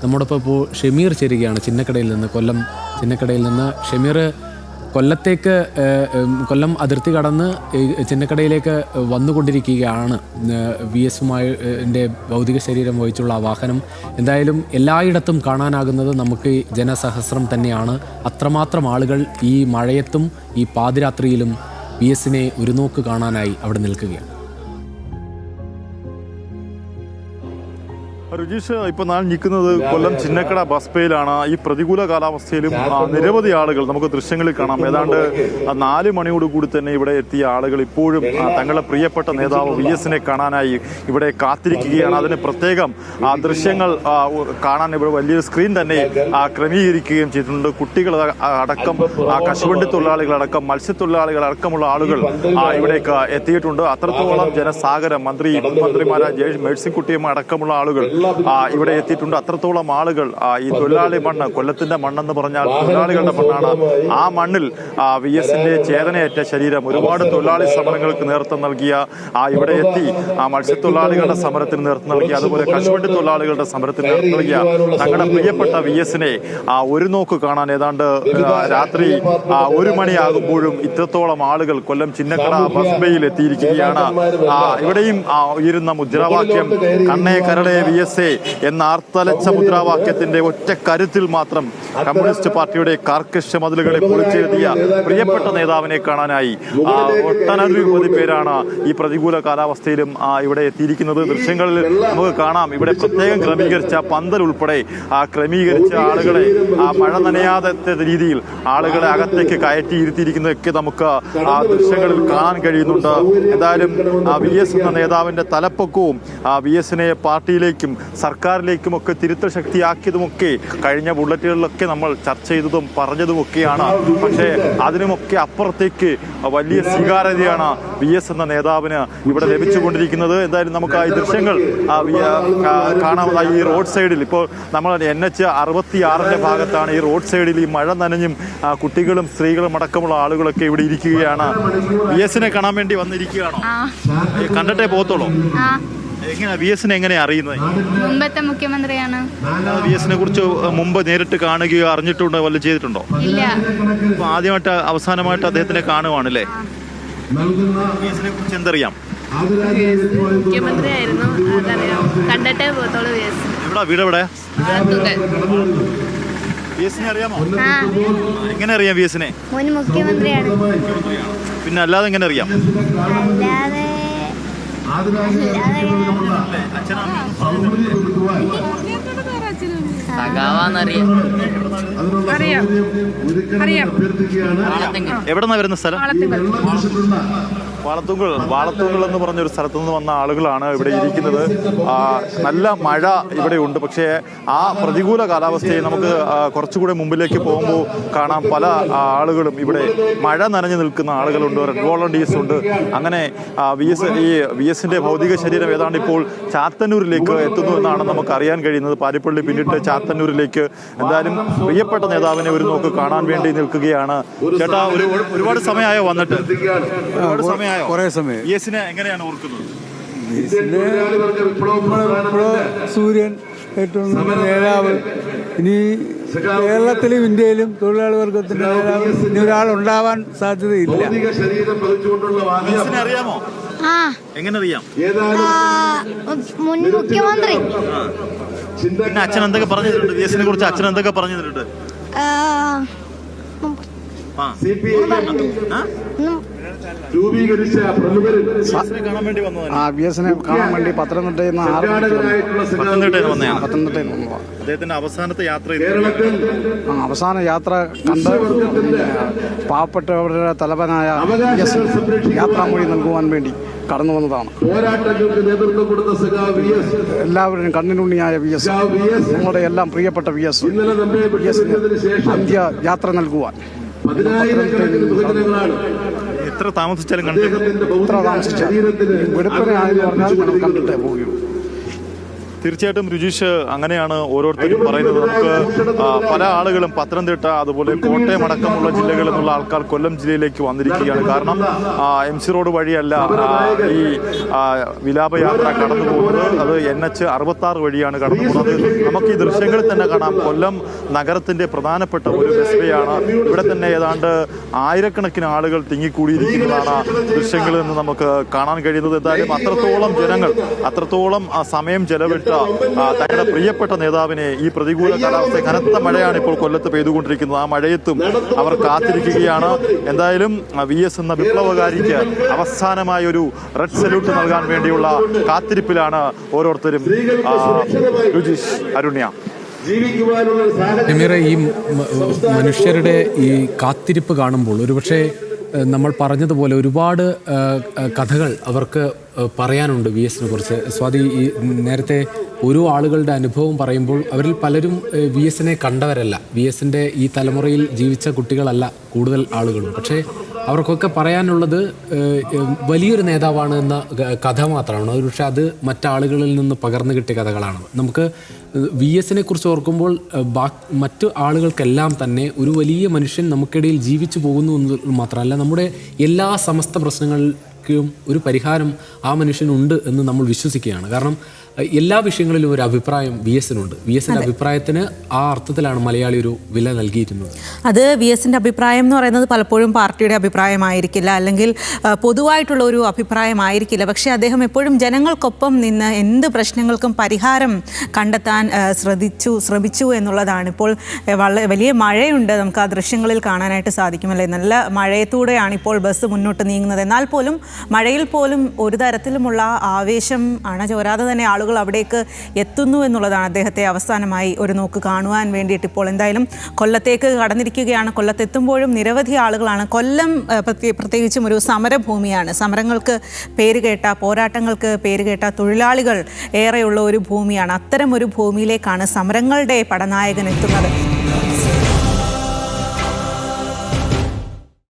നമ്മോടൊപ്പം ഇപ്പോൾ ഷമീർ ചേരുകയാണ് ചിന്നക്കടയിൽ നിന്ന്. കൊല്ലം ചിന്നക്കടയിൽ നിന്ന് ഷമീർ കൊല്ലത്തേക്ക് കൊല്ലം അതിർത്തി കടന്ന് ചിന്നക്കടയിലേക്ക് വന്നുകൊണ്ടിരിക്കുകയാണ്. VS-ന്റെ ഭൗതിക ശരീരം വഹിച്ചുള്ള വാഹനം എന്തായാലും എല്ലായിടത്തും കാണാനാകുന്നത് നമുക്ക് ജനസഹസ്രം തന്നെയാണ്. അത്രമാത്രം ആളുകൾ ഈ മഴയത്തും ഈ പാതിരാത്രിയിലും VS-നെ ഒരു നോക്ക് കാണാനായി അവിടെ നിൽക്കുകയാണ്. രുചീഷ്, ഇപ്പോൾ ഞാൻ നിൽക്കുന്നത് കൊല്ലം ചിന്നക്കട ബസ് ബേയിലാണ്. ഈ പ്രതികൂല കാലാവസ്ഥയിലും നിരവധി ആളുകൾ നമുക്ക് ദൃശ്യങ്ങളിൽ കാണാം. ഏതാണ്ട് 4 മണിയോടുകൂടി തന്നെ ഇവിടെ എത്തിയ ആളുകൾ ഇപ്പോഴും തങ്ങളുടെ പ്രിയപ്പെട്ട നേതാവ് VS-നെ കാണാനായി ഇവിടെ കാത്തിരിക്കുകയാണ്. അതിന് പ്രത്യേകം ദൃശ്യങ്ങൾ കാണാൻ ഇവിടെ വലിയൊരു സ്ക്രീൻ തന്നെ ക്രമീകരിക്കുകയും ചെയ്തിട്ടുണ്ട്. കുട്ടികൾ അടക്കം, കശുവണ്ടി തൊഴിലാളികളടക്കം, മത്സ്യത്തൊഴിലാളികളടക്കമുള്ള ആളുകൾ ഇവിടേക്ക് എത്തിയിട്ടുണ്ട്. അത്രത്തോളം ജനസാഗരം, മന്ത്രിമാരായ മേഴ്സിക്കുട്ടിയും അടക്കമുള്ള ആളുകൾ ഇവിടെ എത്തിയിട്ടുണ്ട്. അത്രത്തോളം ആളുകൾ ഈ തൊഴിലാളി മണ്ണ്, കൊല്ലത്തിന്റെ മണ്ണെന്ന് പറഞ്ഞാൽ തൊഴിലാളികളുടെ മണ്ണാണ്. ആ മണ്ണിൽ VS-ന്റെ ചേതനയേറ്റ ശരീരം, ഒരുപാട് തൊഴിലാളി സമരങ്ങൾക്ക് നേതൃത്വം നൽകിയ ഇവിടെ എത്തി മത്സ്യത്തൊഴിലാളികളുടെ സമരത്തിന് നേതൃത്വം നൽകിയ, അതുപോലെ കശുവണ്ടി തൊഴിലാളികളുടെ സമരത്തിന് നേതൃത്വം നൽകിയ തങ്ങളുടെ പ്രിയപ്പെട്ട VS-നെ ഒരു നോക്ക് കാണാൻ ഏതാണ്ട് രാത്രി 1 മണിയാകുമ്പോഴും ഇത്രത്തോളം ആളുകൾ കൊല്ലം ചിന്നക്കട ബസ് ബേയിൽ എത്തിയിരിക്കുകയാണ്. ഇവിടെയും ഉയരുന്ന മുദ്രാവാക്യം കണ്ണേ കരളെ VS എന്ന ആർത്തലച്ച മുദ്രാവാക്യത്തിന്റെ ഒറ്റ കരുത്തിൽ മാത്രം കമ്മ്യൂണിസ്റ്റ് പാർട്ടിയുടെ കാർക്കശ്യ മതിലുകളെ പൊളിച്ചെഴുതിയ പ്രിയപ്പെട്ട നേതാവിനെ കാണാനായി ഒട്ടനവധി പേരാണ് ഈ പ്രതികൂല കാലാവസ്ഥയിലും ഇവിടെ എത്തിയിരിക്കുന്നത്. ദൃശ്യങ്ങളിൽ നമുക്ക് കാണാം, ഇവിടെ പ്രത്യേകം ക്രമീകരിച്ച പന്തൽ ഉൾപ്പെടെ ക്രമീകരിച്ച ആളുകളെ മഴ നനയാത്ത രീതിയിൽ ആളുകളെ അകത്തേക്ക് കയറ്റി ഇരുത്തിയിരിക്കുന്നതൊക്കെ നമുക്ക് ദൃശ്യങ്ങളിൽ കാണാൻ കഴിയുന്നുണ്ട്. എന്തായാലും VS എന്ന നേതാവിന്റെ തലപ്പൊക്കവും VS-നെ പാർട്ടിയിലേക്കും സർക്കാരിലേക്കുമൊക്കെ തിരുത്തൽ ശക്തിയാക്കിയതുമൊക്കെ കഴിഞ്ഞ ബുള്ളറ്റുകളിലൊക്കെ നമ്മൾ ചർച്ച ചെയ്തതും പറഞ്ഞതുമൊക്കെയാണ്. പക്ഷേ അതിനുമൊക്കെ അപ്പുറത്തേക്ക് വലിയ സ്വീകാര്യതയാണ് VS എന്ന നേതാവിന് ഇവിടെ ലഭിച്ചുകൊണ്ടിരിക്കുന്നത്. എന്തായാലും നമുക്ക് ഈ ദൃശ്യങ്ങൾ കാണാവുന്ന ഈ റോഡ് സൈഡിൽ, ഇപ്പോൾ നമ്മൾ NH-66 ഭാഗത്താണ്. ഈ റോഡ് സൈഡിൽ ഈ മഴ നനഞ്ഞും കുട്ടികളും സ്ത്രീകളും അടക്കമുള്ള ആളുകളൊക്കെ ഇവിടെ ഇരിക്കുകയാണ്. VS-നെ കാണാൻ വേണ്ടി വന്നിരിക്കുകയാണോ? കണ്ടിട്ടേ പോകത്തുള്ളൂ. VS-നെ എങ്ങനെയാ അറിയുന്നത്? മുമ്പത്തെ മുഖ്യമന്ത്രിയാണ്. VS-നെ കുറിച്ച് മുമ്പ് നേരിട്ട് കാണുകയോ അറിഞ്ഞിട്ടുണ്ടോ, വല്ല ചെയ്തിട്ടുണ്ടോ? ഇല്ല. ആദ്യമായിട്ട് അവസാനമായിട്ട് അദ്ദേഹത്തിനെ കാണുവാണല്ലേ? VS-നെ കുറിച്ച് എന്തറിയാം? മുഖ്യമന്ത്രിയായിരുന്നു, അതറിയാം. കണ്ടിട്ടേ പോകത്തുള്ളൂ. എവിടാ വീട്? എവിടെ? VS-നെ അറിയാമോ? എങ്ങനെ അറിയാം VS-നെ? മുൻ മുഖ്യമന്ത്രിയാണ്. പിന്നെ അല്ലാതെ എങ്ങനെ അറിയാം? എവിടെന്നാ വരുന്ന സ്ഥലം? വാളത്തുങ്കൽ എന്ന് പറഞ്ഞൊരു സ്ഥലത്തു നിന്ന് വന്ന ആളുകളാണ് ഇവിടെ ഇരിക്കുന്നത്. നല്ല മഴ ഇവിടെ ഉണ്ട്. പക്ഷേ ആ പ്രതികൂല കാലാവസ്ഥയെ നമുക്ക് കുറച്ചുകൂടെ മുമ്പിലേക്ക് പോകുമ്പോൾ കാണാം, പല ആളുകളും ഇവിടെ മഴ നനഞ്ഞു നിൽക്കുന്ന ആളുകളുണ്ട്, റെഡ് വോളണ്ടിയേഴ്സ് ഉണ്ട്. അങ്ങനെ VS-ന്റെ ഭൗതിക ശരീരം ഏതാണ്ട് ഇപ്പോൾ ചാത്തന്നൂരിലേക്ക് എത്തുന്നു എന്നാണ് നമുക്ക് അറിയാൻ കഴിയുന്നത്. പാരിപ്പള്ളി പിന്നിട്ട് ചാത്തന്നൂരിലേക്ക്. എന്തായാലും പ്രിയപ്പെട്ട നേതാവിനെ ഒരു നോക്ക് കാണാൻ വേണ്ടി നിൽക്കുകയാണ്. ചേട്ടാ, ഒരുപാട് സമയമായോ വന്നിട്ട്? ഒരുപാട് സമയം. VS-നെ എങ്ങനെയാണ് ഓർക്കുന്നത്? സൂര്യൻ ഏറ്റവും നല്ല നേതാവ്. ഇനി കേരളത്തിലും ഇന്ത്യയിലും തൊഴിലാളി വർഗത്തിന്റെ നേതാവ് ഇനി ഒരാളുണ്ടാവാൻ സാധ്യതയില്ല. അറിയാമോ? എങ്ങനെ അറിയാം? മുൻ മുഖ്യമന്ത്രി. പിന്നെ അച്ഛൻ എന്തൊക്കെ പറഞ്ഞിട്ടുണ്ട് VS-നെ കുറിച്ച്? അച്ഛൻ എന്തൊക്കെ പറഞ്ഞിട്ടുണ്ട്? VS-നെ കാണാൻ വേണ്ടി പത്തനംതിട്ടയിൽ നിന്ന് അദ്ദേഹത്തിന്റെ അവസാനത്തെ യാത്ര, അവസാന യാത്ര കണ്ട് പാവപ്പെട്ടവരുടെ തലവനായ യാത്രാമൊഴി നൽകുവാൻ വേണ്ടി കടന്നു വന്നതാണ്. എല്ലാവരും കണ്ണിനുണ്ണിയായ VS, നിങ്ങളുടെ എല്ലാം പ്രിയപ്പെട്ട VS, അന്ത്യ യാത്ര നൽകുവാൻ എത്ര താമസിച്ചാലും കണ്ടു. എത്ര താമസിച്ചാലും വെളുപ്പിനെ ആയെന്ന് പറഞ്ഞാൽ ഞങ്ങൾ കണ്ടിട്ടേ പോകുകയുള്ളൂ. എത്ര താമസിച്ചാലും കണ്ടിട്ടേ പോകുകയുള്ളൂ. എത്ര താമസിച്ചാലും വെളുപ്പിനെ ആയെന്ന് പറഞ്ഞാൽ ഞങ്ങൾ കണ്ടിട്ടേ പോകുകയുള്ളൂ. എത്ര താമസിച്ചാലും കണ്ടിട്ടേ പോകുകയുള്ളൂ. എത്ര താമസിച്ചാലും വെളുപ്പിനെ ആയെന്ന് പറഞ്ഞാൽ ഞങ്ങൾ കണ്ടിട്ടേ പോകുകയുള്ളൂ. തീർച്ചയായിട്ടും രുചീഷ്, അങ്ങനെയാണ് ഓരോരുത്തരും പറയുന്നത്. നമുക്ക് പല ആളുകളും പത്തനംതിട്ട അതുപോലെ കോട്ടയം അടക്കമുള്ള ജില്ലകളിൽ നിന്നുള്ള ആൾക്കാർ കൊല്ലം ജില്ലയിലേക്ക് വന്നിരിക്കുകയാണ്. കാരണം MC റോഡ് വഴിയല്ല ഈ വിലാപയാത്ര കടന്നു പോകുന്നത്, അത് NH 66 വഴിയാണ് കടന്നു പോകുന്നത്. നമുക്ക് ഈ ദൃശ്യങ്ങളിൽ തന്നെ കാണാം, കൊല്ലം നഗരത്തിന്റെ പ്രധാനപ്പെട്ട ഒരു ബസ്വെയാണ്. ഇവിടെ തന്നെ ഏതാണ്ട് ആയിരക്കണക്കിന് ആളുകൾ തിങ്ങിക്കൂടിയിരിക്കുന്നതാണ് ദൃശ്യങ്ങളിൽ നിന്ന് നമുക്ക് കാണാൻ കഴിയുന്നത്. എന്തായാലും അത്രത്തോളം ജനങ്ങൾ, അത്രത്തോളം സമയം ചെലവിട്ട തങ്ങളുടെ പ്രിയപ്പെട്ട നേതാവിനെ ഈ പ്രതികൂല കാലാവസ്ഥ, കനത്ത മഴയാണ് ഇപ്പോൾ കൊല്ലത്ത് പെയ്തുകൊണ്ടിരിക്കുന്നത്, ആ മഴയത്തും അവർ കാത്തിരിക്കുകയാണ്. എന്തായാലും VS എന്ന വിപ്ലവകാരിക്ക് അവസാനമായ ഒരു റെഡ് സല്യൂട്ട് നൽകാൻ വേണ്ടിയുള്ള കാത്തിരിപ്പിലാണ് ഓരോരുത്തരും. രുചീഷ്, അരുണ്യ. ഷമീറെ, ഈ മനുഷ്യരുടെ ഈ കാത്തിരിപ്പ് കാണുമ്പോൾ ഒരുപക്ഷെ നമ്മൾ പറഞ്ഞതുപോലെ ഒരുപാട് കഥകൾ അവർക്ക് പറയാനുണ്ട് VSനെ കുറിച്ച്. സ്വാതി, ഈ നേരത്തെ ഓരോ ആളുകളുടെ അനുഭവം പറയുമ്പോൾ അവരിൽ പലരും VSനെ കണ്ടവരല്ല, VSൻ്റെ ഈ തലമുറയിൽ ജീവിച്ച കുട്ടികളല്ല കൂടുതൽ ആളുകളും. പക്ഷേ അവർക്കൊക്കെ പറയാനുള്ളത് വലിയൊരു നേതാവാണ് എന്ന കഥ മാത്രമാണ്. പക്ഷേ അത് മറ്റാളുകളിൽ നിന്ന് പകർന്നു കിട്ടിയ കഥകളാണ്. നമുക്ക് VSനെ കുറിച്ച് ഓർക്കുമ്പോൾ മറ്റു ആളുകൾക്കെല്ലാം തന്നെ ഒരു വലിയ മനുഷ്യൻ നമുക്കിടയിൽ ജീവിച്ചു പോകുന്നു എന്ന് മാത്രമല്ല, നമ്മുടെ എല്ലാ സമസ്ത പ്രശ്നങ്ങൾക്കും ഒരു പരിഹാരം ആ മനുഷ്യനുണ്ട് എന്ന് നമ്മൾ വിശ്വസിക്കുകയാണ്. കാരണം എല്ലാ വിഷയങ്ങളിലും ഒരു അഭിപ്രായം VSനുണ്ട്. VSൻ്റെ അഭിപ്രായത്തിന് ആ അർത്ഥത്തിലാണ് മലയാളി ഒരു വില നൽകിയിരുന്നത്. അത് VSൻ്റെ അഭിപ്രായം എന്ന് പറയുന്നത് പലപ്പോഴും പാർട്ടിയുടെ അഭിപ്രായമായിരിക്കില്ല, അല്ലെങ്കിൽ പൊതുവായിട്ടുള്ള ഒരു അഭിപ്രായമായിരിക്കില്ല. പക്ഷേ അദ്ദേഹം എപ്പോഴും ജനങ്ങൾക്കൊപ്പം നിന്ന് എന്ത് പ്രശ്നങ്ങൾക്കും പരിഹാരം കണ്ടെത്താൻ ശ്രമിച്ചു എന്നുള്ളതാണ്. ഇപ്പോൾ വലിയ മഴയുണ്ട്, നമുക്ക് ആ ദൃശ്യങ്ങളിൽ കാണാനായിട്ട് സാധിക്കുമല്ലേ. നല്ല മഴയത്തൂടെയാണ് ഇപ്പോൾ ബസ് മുന്നോട്ട് നീങ്ങുന്നത്. എന്നാൽ പോലും മഴയിൽ പോലും ഒരു തരത്തിലുമുള്ള ആവേശം അണചോരാതെ തന്നെ ആളുകൾ അവിടേക്ക് എത്തുന്നു എന്നുള്ളതാണ് അദ്ദേഹത്തെ അവസാനമായി ഒരു നോക്ക് കാണുവാൻ വേണ്ടിയിട്ട്. ഇപ്പോൾ എന്തായാലും കൊല്ലത്തേക്ക് കടന്നിരിക്കുകയാണ്. കൊല്ലത്തെത്തുമ്പോഴും നിരവധി ആളുകളാണ്. കൊല്ലം പ്രത്യേകിച്ചും ഒരു സമരഭൂമിയാണ്. സമരങ്ങൾക്ക് പേരുകേട്ട, പോരാട്ടങ്ങൾക്ക് പേരുകേട്ട തൊഴിലാളികൾ ഏറെയുള്ള ഒരു ഭൂമിയാണ്. അത്തരം ഒരു ഭൂമിയിലേക്കാണ് സമരങ്ങളുടെ പടനായകൻ എത്തുന്നത്.